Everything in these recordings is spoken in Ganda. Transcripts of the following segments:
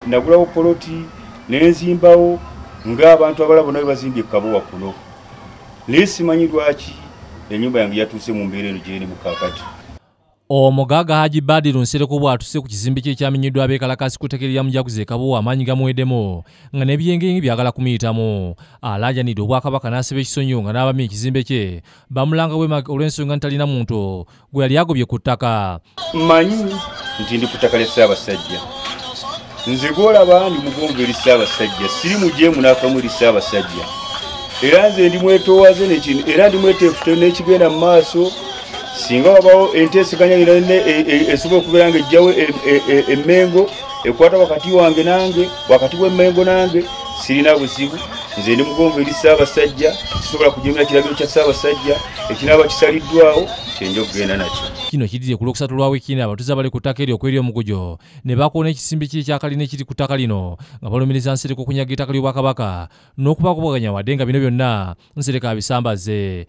nagulawo poloti nenzimbawo ng'abantu abalala bonna bazimbye Kabowa kuno. Naye simanyi lwaki ennyumba yange yatuuse mu mbeera eno gyeri mu kaakati. Omugaga Haji Badiru Nsereko bw'atuse ku kizimbe kye kyamenyeddwa abeekalakasi ku ttekeri lya Mujaguzo e Kabowa amaanyi gamuweddemu nga n'ebyengeyenge byagala kumuyitamu. Alaajanidde Obwakabaka n'asaba ekisonyiwo nga n'abamye ekizimbe kye bamulanga olw'ensonga ntalina muntu gwe yali agobye ku ttaka. Mmanyi nti ndi ku ttaka lya Ssaabasajja. Nze gw'olaba ndi mugonvu eri Ssaabasajja, siri mujeemu n'akamu eri Ssaabasajja. Era nze ndi mwetoowaze era ndi mweteefu n'ekigenda mu maaso. Singa wabawo enteeseganya esobola okubeera nga ejjawo emmengo ekwata wakati wange nange wakati w'emmengo nange sirina buzibu. Nze ndi mugonvu eri Ssaabasajja, sisobola kujemera kiragiro kya Ssaabasajja ekinaaba kisaliddwawo kyenja okugenda nakyo. Kino kiddiye ku Lwokusatu lwa wiikindi abatuuze abali ku ttaka eryo okweri Omugujo ne bakoona ekisimbe kye ekyakalina ekiri ku ttaka lino nga balumiriza Nsereko okunyaga ettaka ly'Obwakabaka n'okubakubaganya wadde nga bino byonna Nsereko abisambaze.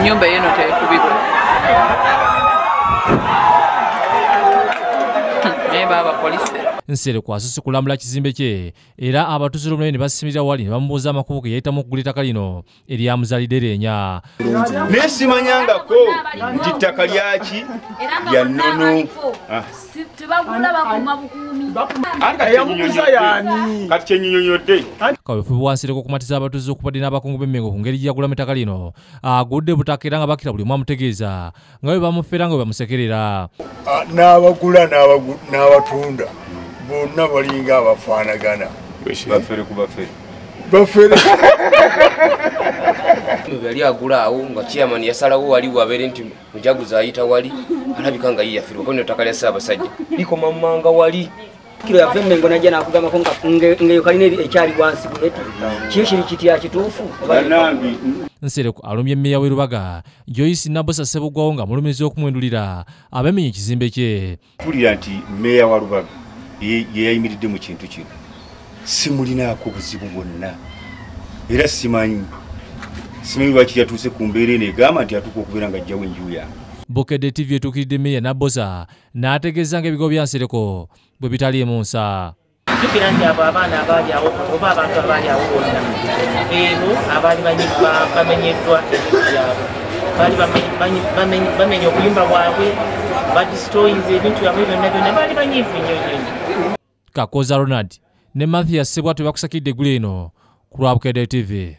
Nyumba yenu tekubikwa. Baba polisi. Nsereko asose kulambula kizimbe kye era abatuuze olumulayo ne basimirira wali ne bamubuuza amakubo ge yayitamu okugula ettaka lino eryamuzaalidde Leenya. Naye simanyangako nti ttaka lyaki lya nnono. Kati kyenyinyonyodde. Kaweefube wa Nsereko okumatiza abatuuze okupadde n'abakungu b'emmengo ku ngeri gy'agulamu ettaka lino agudde butaka era nga bakira buli omu amutegeeza nga bwe bamufeera nga bwe bamusekerera. N'abagula n'abatunda bonna balinga abafaanagana. Bafere ku bafere. Bafere. Yali agula awo nga chairman yasalawo wali wabeere nti Mujaguzo ayita wali alabika nga yiyafirwa kuno ettaka lya Ssaabasajja likoma mmanga wali. Kilo ya Vemmengo najja nakugamba ko nga yokalina ekyali wansi buleti kiri kitya kituufu. Nsereko alumbye mmeeya w'e Lubaga Joyce Nabosa Ssebugwawo nga mulumiriza okumwendulira abamenye ekizimbe kye. Mpulira nti mmeeya wa Lubaga ye yayimiridde mu kintu kino simulinaako buzibu bwonna era simanyi lwaki yatuuse ku mbeera eno egamba nti atuuka okubeera nga ajjawo enju yange. Bukedde TV etuukiridde mmeeya Nabosa n'ategeeza nga ebigo bya Nsereko bwe bitaliimu nsa. Jjukira nti abo abaana abaali awo oba abantu abaali awo bonna ebo abaali bamenyeddwa ebintu byabwe baali bamenye obuyumba bwabwe badisitoyinze ebintu byabwe byonna baali banyiivu nnyo. Kakoza Ronald ne Mathias Ssebwatu bakusakidde eggulu eno ku lwa Bukedde TV.